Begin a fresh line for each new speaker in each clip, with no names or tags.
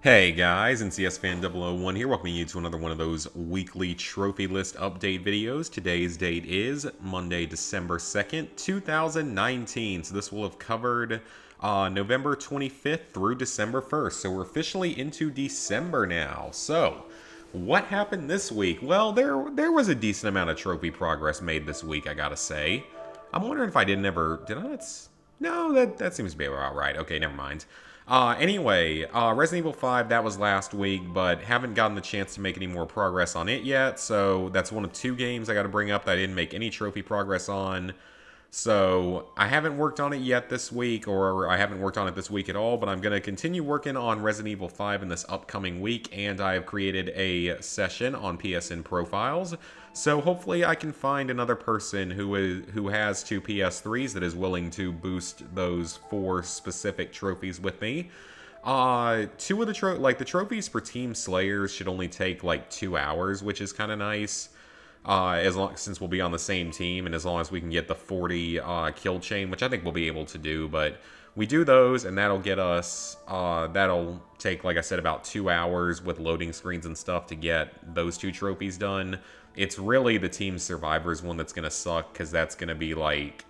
Hey guys, NCSFan001 here, welcoming you to another one of those weekly trophy list update videos. Today's date is Monday, December 2nd, 2019. So this will have covered November 25th through December 1st. So we're officially into December now. So what happened this week? Well, there was a decent amount of trophy progress made this week, I gotta say. I'm wondering if I did I? No, that seems to be about right. Okay, never mind. Anyway, Resident Evil 5, that was last week, but haven't gotten the chance to make any more progress on it yet, so that's one of two games I gotta bring up that I didn't make any trophy progress on. So I haven't worked on it yet this week, or I haven't worked on it this week at all, but I'm going to continue working on Resident Evil 5 in this upcoming week, and I have created a session on PSN profiles. So hopefully I can find another person who has two PS3s that is willing to boost those four specific trophies with me. Two of the trophies for Team Slayers should only take like 2 hours, which is kind of nice. Since we'll be on the same team, and as long as we can get the 40 kill chain, which I think we'll be able to do, but we do those, and that'll get us, that'll take, like I said, about 2 hours with loading screens and stuff to get those two trophies done. It's really the Team Survivors one that's going to suck, because that's going to be like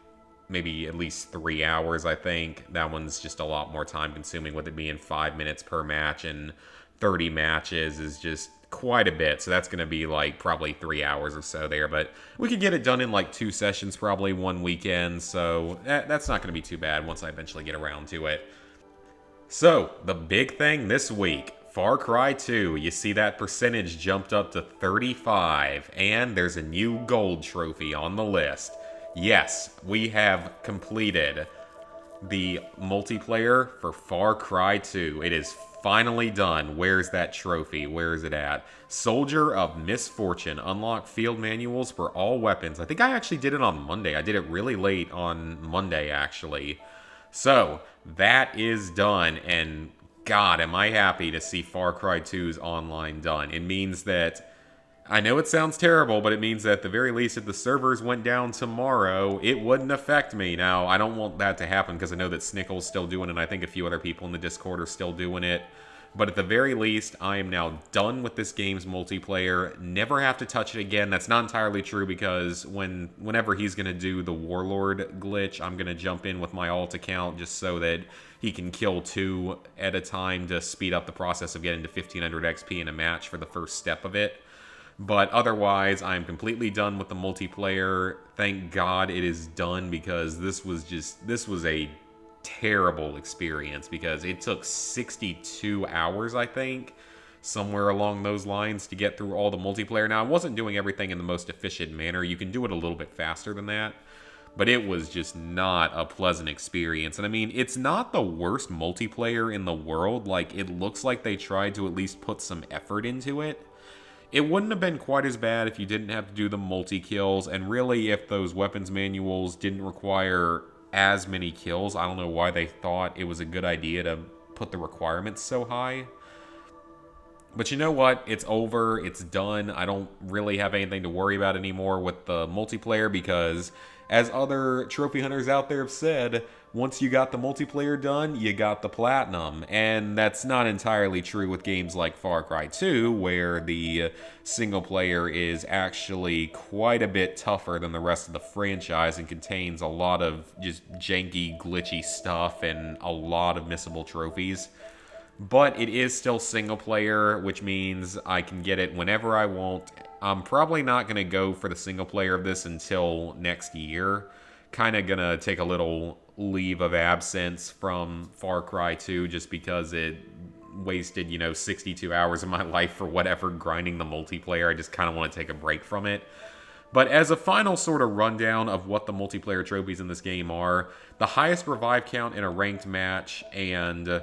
maybe at least 3 hours, I think. That one's just a lot more time consuming, with it being 5 minutes per match, and 30 matches is just quite a bit, so that's going to be like probably 3 hours or so there, but we could get it done in like 2 sessions, probably one weekend, so that's not going to be too bad once I eventually get around to it. So, the big thing this week, Far Cry 2, you see that percentage jumped up to 35, and there's a new gold trophy on the list. Yes, we have completed the multiplayer for Far Cry 2. It is finally done. Where's that trophy? Where is it at? Soldier of Misfortune. Unlock field manuals for all weapons. I think I actually did it on Monday. I did it really late on Monday, actually. So, that is done, and God, am I happy to see Far Cry 2's online done. It means that, I know it sounds terrible, but it means that at the very least, if the servers went down tomorrow, it wouldn't affect me. Now, I don't want that to happen because I know that Snickle's still doing it, and I think a few other people in the Discord are still doing it. But at the very least, I am now done with this game's multiplayer. Never have to touch it again. That's not entirely true, because whenever he's going to do the Warlord glitch, I'm going to jump in with my alt account just so that he can kill 2 at a time to speed up the process of getting to 1500 XP in a match for the first step of it. But otherwise, I'm completely done with the multiplayer. Thank God it is done, because this was a terrible experience, because it took 62 hours, I think, somewhere along those lines, to get through all the multiplayer. Now, I wasn't doing everything in the most efficient manner. You can do it a little bit faster than that, but it was just not a pleasant experience. And I mean, it's not the worst multiplayer in the world. Like, it looks like they tried to at least put some effort into it. It wouldn't have been quite as bad if you didn't have to do the multi-kills, and really if those weapons manuals didn't require as many kills. I don't know why they thought it was a good idea to put the requirements so high. But you know what? It's over. It's done. I don't really have anything to worry about anymore with the multiplayer, because as other trophy hunters out there have said, once you got the multiplayer done, you got the platinum. And that's not entirely true with games like Far Cry 2, where the single player is actually quite a bit tougher than the rest of the franchise and contains a lot of just janky, glitchy stuff and a lot of missable trophies. But it is still single player, which means I can get it whenever I want. I'm probably not going to go for the single player of this until next year. Kind of going to take a little leave of absence from Far Cry 2 just because it wasted, 62 hours of my life for whatever grinding the multiplayer. I just kind of want to take a break from it. But as a final sort of rundown of what the multiplayer trophies in this game are, the highest revive count in a ranked match and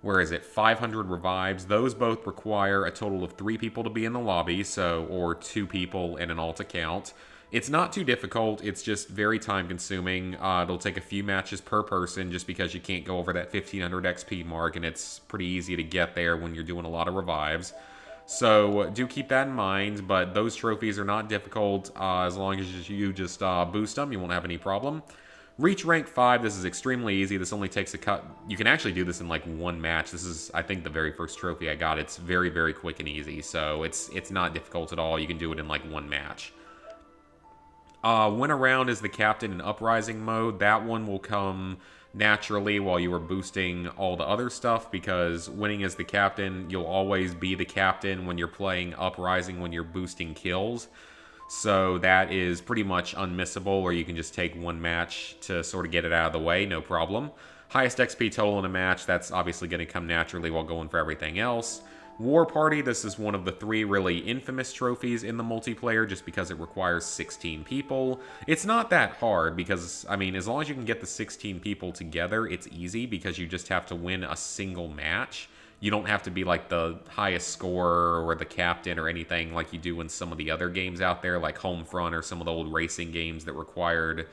500 revives. Those both require a total of 3 people to be in the lobby, or 2 people in an alt account. It's not too difficult, it's just very time consuming. It'll take a few matches per person just because you can't go over that 1500 XP mark, and it's pretty easy to get there when you're doing a lot of revives. So do keep that in mind, but those trophies are not difficult. As long as you just boost them, you won't have any problem. Reach rank 5, this is extremely easy. This only takes a cut. You can actually do this in like one match. This is, I think, the very first trophy I got. It's very, very quick and easy, so it's not difficult at all. You can do it in like one match. Win around is the captain in uprising mode. That one will come naturally while you are boosting all the other stuff, because winning as the captain, you'll always be the captain when you're playing uprising when you're boosting kills. So that is pretty much unmissable, or you can just take one match to sort of get it out of the way, no problem. Highest XP total in a match, that's obviously going to come naturally while going for everything else. War Party, this is one of the 3 really infamous trophies in the multiplayer just because it requires 16 people. It's not that hard because, I mean, as long as you can get the 16 people together, it's easy because you just have to win a single match. You don't have to be like the highest scorer or the captain or anything like you do in some of the other games out there, like Homefront or some of the old racing games that required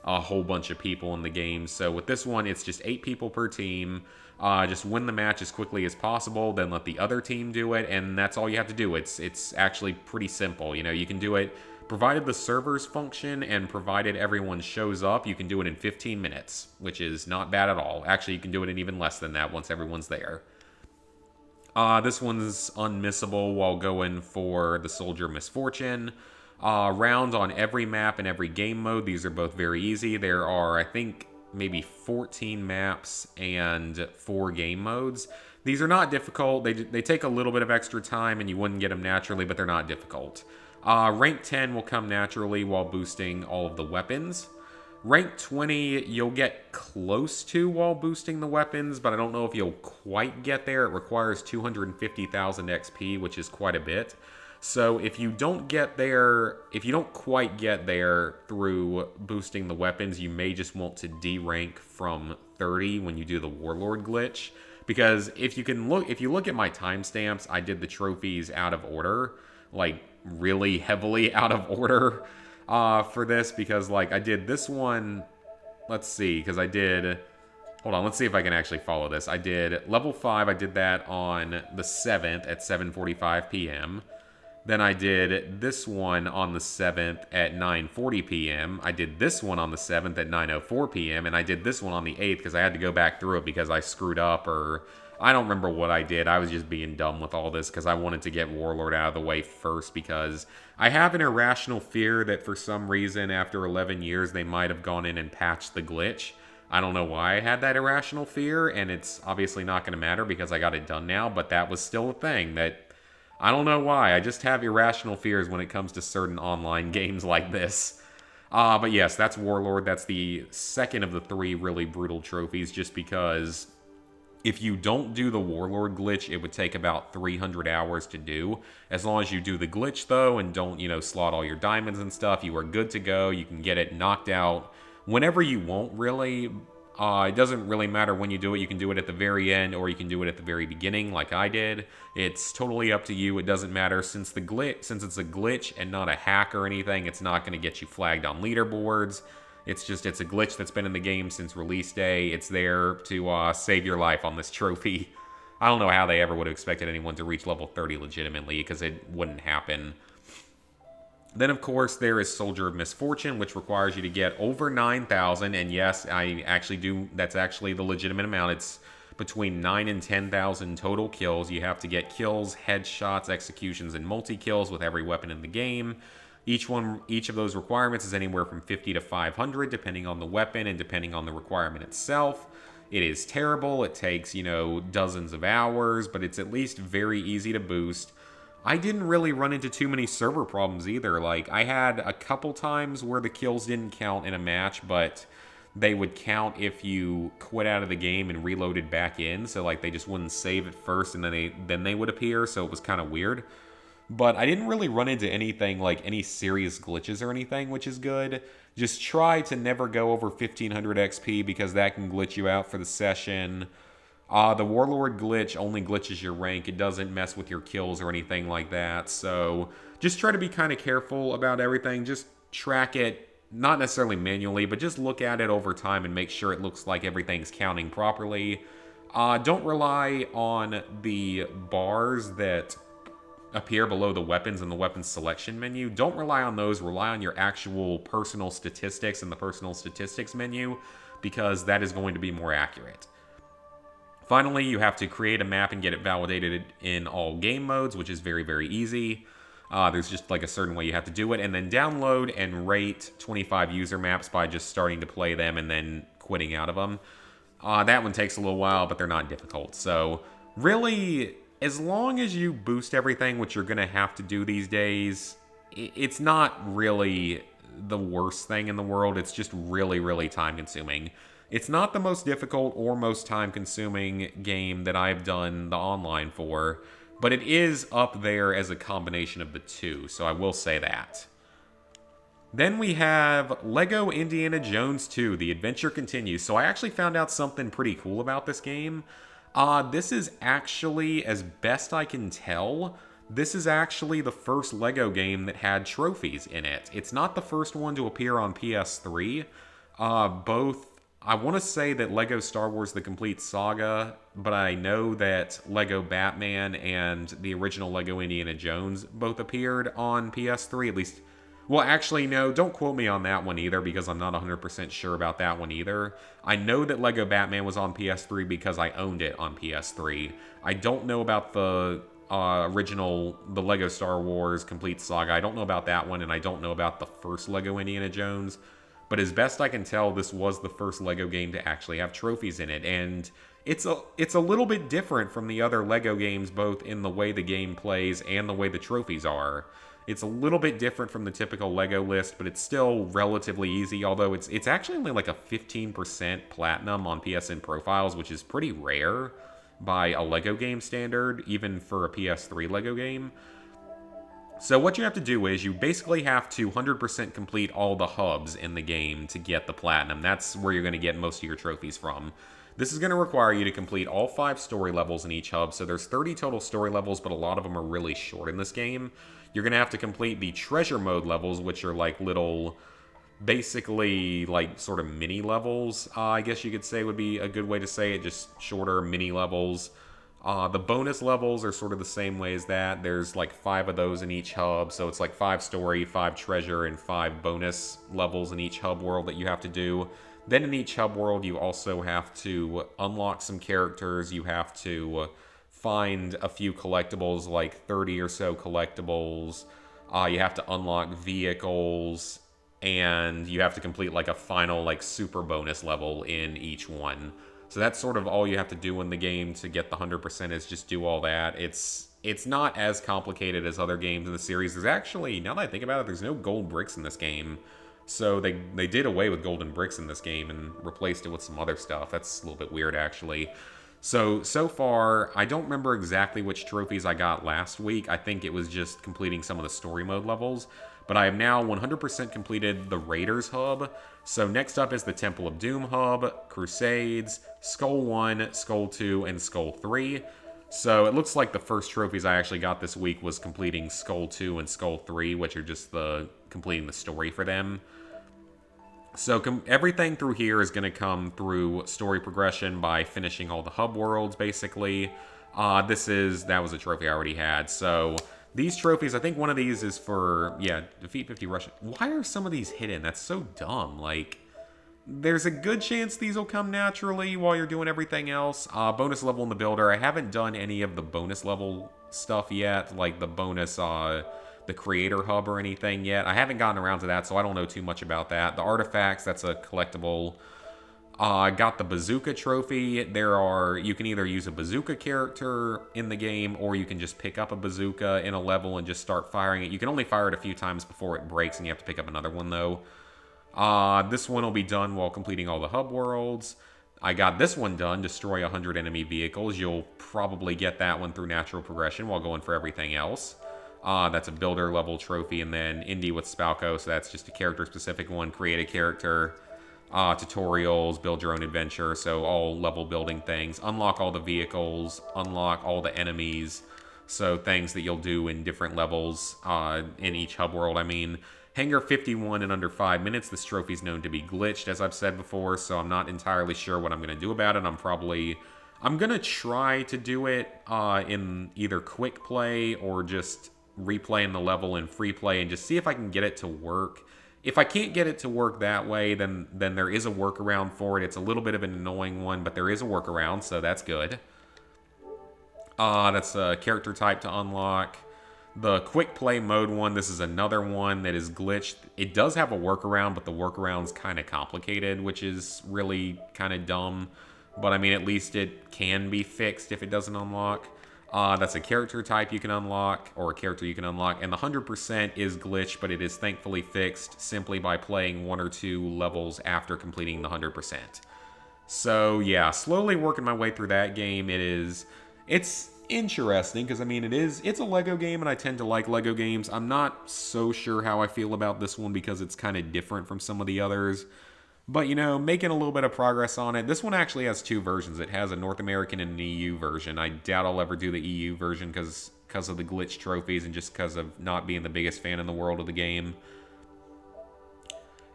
a whole bunch of people in the game. So with this one, it's just 8 people per team. Just win the match as quickly as possible, then let the other team do it, and that's all you have to do. It's actually pretty simple. You know, you can do it, provided the servers function and provided everyone shows up, you can do it in 15 minutes, which is not bad at all. Actually, you can do it in even less than that once everyone's there. This one's unmissable while going for the Soldier of Misfortune. Rounds on every map and every game mode. These are both very easy. There are, I think, maybe 14 maps and 4 game modes. These are not difficult. They take a little bit of extra time and you wouldn't get them naturally, but they're not difficult. Rank 10 will come naturally while boosting all of the weapons. Rank 20, you'll get close to while boosting the weapons, but I don't know if you'll quite get there. It requires 250,000 XP, which is quite a bit. So if you don't get there, if you don't quite get there through boosting the weapons, you may just want to D-rank from 30 when you do the Warlord glitch. Because if you look at my timestamps, I did the trophies out of order, like really heavily out of order. For this, because like I did this one, let's see, because I did, hold on, let's see if I can actually follow this. I did level 5, I did that on the 7th at 7:45 p.m. Then I did this one on the 7th at 9:40 p.m. I did this one on the 7th at 9:04 p.m. And I did this one on the 8th because I had to go back through it because I screwed up, or I don't remember what I did. I was just being dumb with all this because I wanted to get Warlord out of the way first, because I have an irrational fear that for some reason after 11 years they might have gone in and patched the glitch. I don't know why I had that irrational fear, and it's obviously not going to matter because I got it done now, but that was still a thing that I don't know why. I just have irrational fears when it comes to certain online games like this. But yes, that's Warlord. That's the second of the 3 really brutal trophies, just because if you don't do the Warlord glitch, it would take about 300 hours to do. As long as you do the glitch, though, and don't, you know, slot all your diamonds and stuff, you are good to go. You can get it knocked out whenever you want, really. It doesn't really matter when you do it. You can do it at the very end, or you can do it at the very beginning, like I did. It's totally up to you. It doesn't matter, since it's a glitch and not a hack or anything. It's not going to get you flagged on leaderboards. It's a glitch that's been in the game since release day. It's there to save your life on this trophy. I don't know how they ever would have expected anyone to reach level 30 legitimately, because it wouldn't happen. Then, of course, there is Soldier of Misfortune, which requires you to get over 9,000. And yes, I actually do. That's actually the legitimate amount. It's between 9,000 and 10,000 total kills. You have to get kills, headshots, executions, and multi-kills with every weapon in the game. Each of those requirements is anywhere from 50 to 500, depending on the weapon and depending on the requirement itself. It is terrible. It takes, you know, dozens of hours, but it's at least very easy to boost. I didn't really run into too many server problems either. Like, I had a couple times where the kills didn't count in a match, but they would count if you quit out of the game and reloaded back in. So, like, they just wouldn't save it first and then they would appear, so it was kind of weird. But I didn't really run into anything like any serious glitches or anything, which is good. Just try to never go over 1500 XP because that can glitch you out for the session. The Warlord glitch only glitches your rank. It doesn't mess with your kills or anything like that. So just try to be kind of careful about everything. Just track it, not necessarily manually, but just look at it over time and make sure it looks like everything's counting properly. Don't rely on the bars that appear below the weapons in the weapons selection menu. Don't rely on those. Rely on your actual personal statistics in the personal statistics menu, because that is going to be more accurate. Finally, you have to create a map and get it validated in all game modes, which is very, very easy. There's just like a certain way you have to do it. And then download and rate 25 user maps by just starting to play them and then quitting out of them. That one takes a little while, but they're not difficult. So really, as long as you boost everything, which you're going to have to do these days, it's not really the worst thing in the world. It's just really, really time consuming. It's not the most difficult or most time consuming game that I've done the online for, but it is up there as a combination of the two, so I will say that. Then we have LEGO Indiana Jones 2, The Adventure Continues. So I actually found out something pretty cool about this game. This is actually, as best I can tell, this is actually the first LEGO game that had trophies in it. It's not the first one to appear on PS3. I want to say that LEGO Star Wars The Complete Saga, but I know that LEGO Batman and the original LEGO Indiana Jones both appeared on PS3, at least. Well, actually, no, don't quote me on that one either, because I'm not 100% sure about that one either. I know that LEGO Batman was on PS3 because I owned it on PS3. I don't know about the the LEGO Star Wars Complete Saga. I don't know about that one, and I don't know about the first LEGO Indiana Jones. But as best I can tell, this was the first LEGO game to actually have trophies in it. And it's a little bit different from the other LEGO games, both in the way the game plays and the way the trophies are. It's a little bit different from the typical LEGO list, but it's still relatively easy, although it's actually only like a 15% platinum on PSN profiles, which is pretty rare by a LEGO game standard, even for a PS3 LEGO game. So what you have to do is you basically have to 100% complete all the hubs in the game to get the platinum. That's where you're going to get most of your trophies from. This is going to require you to complete all 5 story levels in each hub, so there's 30 total story levels, but a lot of them are really short in this game. You're going to have to complete the treasure mode levels, which are like little, basically like sort of mini levels, I guess you could say would be a good way to say it, just shorter mini levels. The bonus levels are sort of the same way as that. There's like 5 of those in each hub, so it's like 5 story, 5 treasure, and 5 bonus levels in each hub world that you have to do. Then in each hub world, you also have to unlock some characters. You have to find a few collectibles, like 30 or so collectibles. You have to unlock vehicles, and you have to complete like a final like super bonus level in each one. So that's sort of all you have to do in the game to get the 100% is just do all that. It's not as complicated as other games in the series. There's actually, now that I think about it, there's no gold bricks in this game. So they did away with golden bricks in this game and replaced it with some other stuff. That's a little bit weird, actually. So far, I don't remember exactly which trophies I got last week. I think it was just completing some of the story mode levels. But I have now 100% completed the Raiders hub. So next up is the Temple of Doom hub, Crusades, Skull 1, Skull 2, and Skull 3. So it looks like the first trophies I actually got this week was completing Skull 2 and Skull 3, which are just completing the story for them. So everything through here is going to come through story progression by finishing all the hub worlds, basically. That was a trophy I already had. So these trophies, I think one of these is for, defeat 50 Russian. Why are some of these hidden? That's so dumb. Like, there's a good chance these will come naturally while you're doing everything else. Bonus level in the builder. I haven't done any of the bonus level stuff yet, like the bonus, the creator hub or anything yet. I haven't gotten around to that, so I don't know too much about that. The artifacts, that's a collectible. I got the bazooka trophy. You can either use a bazooka character in the game, or you can just pick up a bazooka in a level and just start firing it. You can only fire it a few times before it breaks, and you have to pick up another one, though. This one will be done while completing all the hub worlds. I got this one done, destroy 100 enemy vehicles. You'll probably get that one through natural progression while going for everything else. That's a builder level trophy, and then Indie with Spalco, so that's just a character specific one. Create a character, tutorials, build your own adventure, so all level building things. Unlock all the vehicles, unlock all the enemies, so things that you'll do in different levels in each hub world. I mean, Hangar 51 in under 5 minutes. This trophy is known to be glitched, as I've said before, so I'm not entirely sure what I'm going to do about it. I'm I'm going to try to do it in either quick play or just replaying the level in free play and just see if I can get it to work. If I can't get it to work that way, then there is a workaround for it. It's a little bit of an annoying one, but there is a workaround, so that's good. That's a character type to unlock. The quick play mode one, this is another one that is glitched. It does have a workaround, but the workaround's kind of complicated, which is really kind of dumb. But I mean, at least it can be fixed if it doesn't unlock. That's a character type you can unlock, or a character you can unlock. And the 100% is glitched, but it is thankfully fixed simply by playing 1 or 2 levels after completing the 100%. So yeah, slowly working my way through that game. It's interesting because I mean it's a Lego game and I tend to like Lego games. I'm not so sure how I feel about this one because it's kind of different from some of the others. But, you know, making a little bit of progress on it. This one actually has 2 versions. It has a North American and an EU version. I doubt I'll ever do the EU version because of the glitch trophies and just because of not being the biggest fan in the world of the game.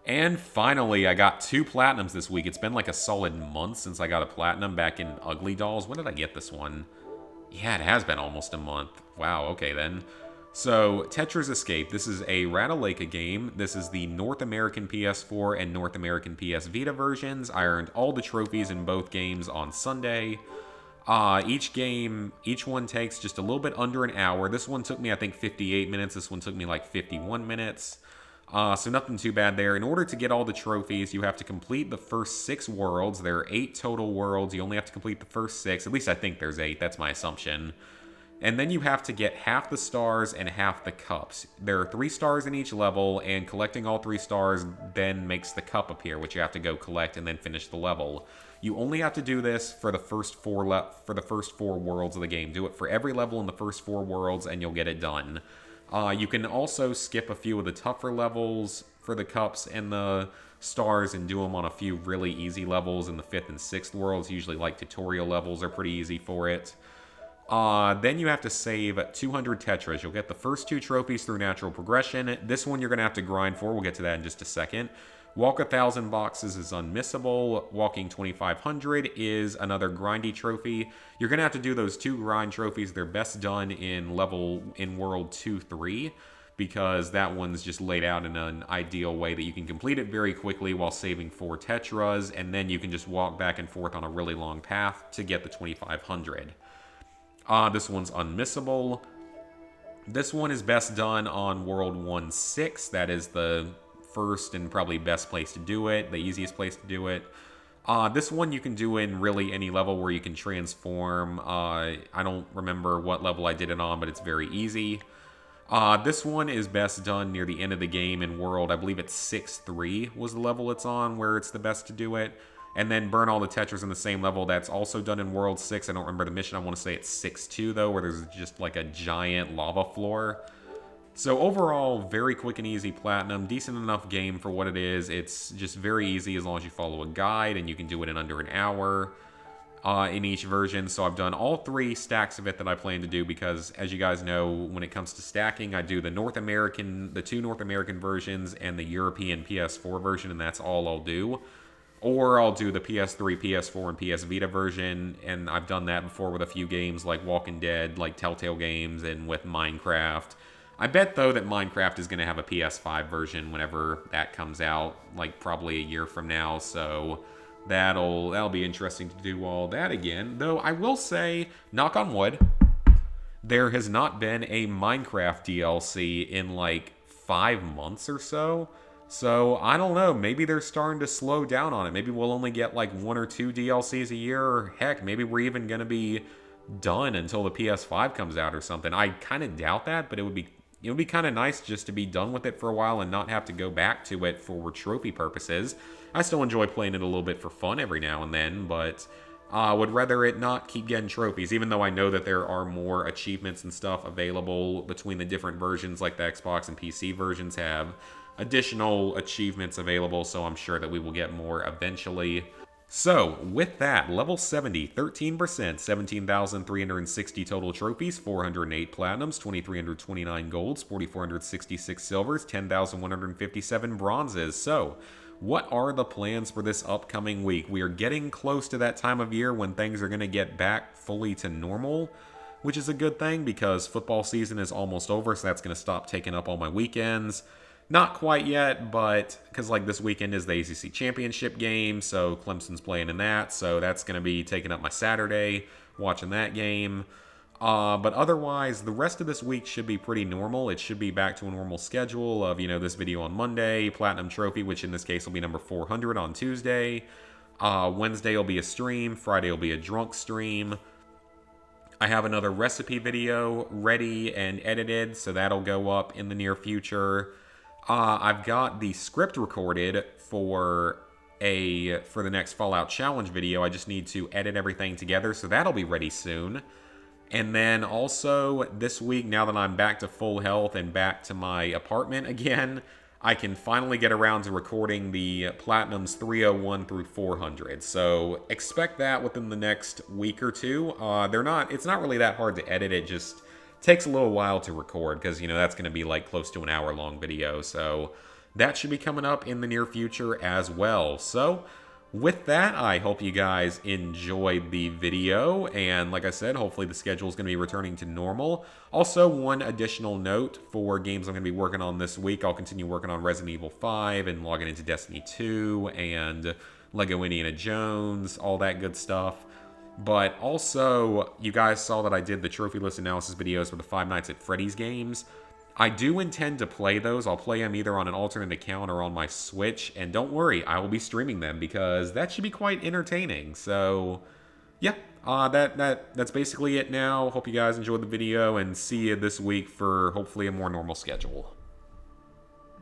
And finally, I got 2 Platinums this week. It's been like a solid month since I got a Platinum back in Ugly Dolls. When did I get this one? Yeah, it has been almost a month. Wow, okay then. So, Tetras Escape. This is a Ratalaika game. This is the North American PS4 and North American PS Vita versions. I earned all the trophies in both games on Sunday. Each one takes just a little bit under an hour. This one took me, I think, 58 minutes. This one took me like 51 minutes. So nothing too bad there. In order to get all the trophies, you have to complete the first 6 worlds. There are 8 total worlds. You only have to complete the first 6. At least I think there's 8. That's my assumption. And then you have to get half the stars and half the cups. There are 3 stars in each level, and collecting all 3 stars then makes the cup appear, which you have to go collect and then finish the level. You only have to do this for the first 4 worlds of the game. Do it for every level in the first 4 worlds, and you'll get it done. You can also skip a few of the tougher levels for the cups and the stars and do them on a few really easy levels in the 5th and 6th worlds. Usually, like, tutorial levels are pretty easy for it. Then you have to save 200 Tetras. You'll get the first 2 trophies through natural progression. This one you're going to have to grind for. We'll get to that in just a second. Walk 1,000 boxes is unmissable. Walking 2,500 is another grindy trophy. You're going to have to do those 2 grind trophies. They're best done in World 2-3 because that one's just laid out in an ideal way that you can complete it very quickly while saving 4 Tetras, and then you can just walk back and forth on a really long path to get the 2,500. This one's unmissable. This one is best done on World 1-6. That is the first and probably best place to do it, the easiest place to do it. This one you can do in really any level where you can transform. I don't remember what level I did it on, but it's very easy. This one is best done near the end of the game in World, I believe it's 6-3 was the level it's on where it's the best to do it. And then burn all the Tetras in the same level. That's also done in World 6. I don't remember the mission. I want to say it's 6-2, though, where there's just like a giant lava floor. So overall, very quick and easy Platinum. Decent enough game for what it is. It's just very easy as long as you follow a guide, and you can do it in under an hour in each version. So I've done all 3 stacks of it that I plan to do because, as you guys know, when it comes to stacking, I do the 2 North American versions and the European PS4 version, and that's all I'll do. Or I'll do the PS3, PS4, and PS Vita version, and I've done that before with a few games like Walking Dead, like Telltale Games, and with Minecraft. I bet, though, that Minecraft is going to have a PS5 version whenever that comes out, like probably a year from now, so that'll be interesting to do all that again. Though I will say, knock on wood, there has not been a Minecraft DLC in like 5 months or so. So, I don't know, maybe they're starting to slow down on it. Maybe we'll only get like 1 or 2 DLCs a year, or heck, maybe we're even going to be done until the PS5 comes out or something. I kind of doubt that, but it would be kind of nice just to be done with it for a while and not have to go back to it for trophy purposes. I still enjoy playing it a little bit for fun every now and then, but would rather it not keep getting trophies, even though I know that there are more achievements and stuff available between the different versions, like the Xbox and PC versions have additional achievements available, so I'm sure that we will get more eventually. So, with that, level 70, 13%, 17,360 total trophies, 408 platinums, 2,329 golds, 4,466 silvers, 10,157 bronzes. So, what are the plans for this upcoming week? We are getting close to that time of year when things are going to get back fully to normal, which is a good thing because football season is almost over, so that's going to stop taking up all my weekends. Not quite yet, but because like this weekend is the ACC championship game, so Clemson's playing in that, so that's going to be taking up my Saturday watching that game. But otherwise, the rest of this week should be pretty normal. It should be back to a normal schedule of, this video on Monday, Platinum Trophy, which in this case will be number 400 on Tuesday. Wednesday will be a stream. Friday will be a drunk stream. I have another recipe video ready and edited, so that'll go up in the near future. I've got the script recorded for the next Fallout Challenge video. I just need to edit everything together, so that'll be ready soon. And then also this week, now that I'm back to full health and back to my apartment again, I can finally get around to recording the Platinums 301 through 400. So expect that within the next week or two. It's not really that hard to edit. It just takes a little while to record because, that's going to be like close to an hour-long video. So that should be coming up in the near future as well. So with that, I hope you guys enjoyed the video, and like I said, hopefully the schedule is going to be returning to normal. Also, one additional note for games I'm going to be working on this week, I'll continue working on Resident Evil 5 and logging into Destiny 2 and Lego Indiana Jones, all that good stuff. But also, you guys saw that I did the trophy list analysis videos for the Five Nights at Freddy's games. I do intend to play those. I'll play them either on an alternate account or on my Switch. And don't worry, I will be streaming them because that should be quite entertaining. So, yeah, that's basically it now. Hope you guys enjoyed the video and see you this week for hopefully a more normal schedule.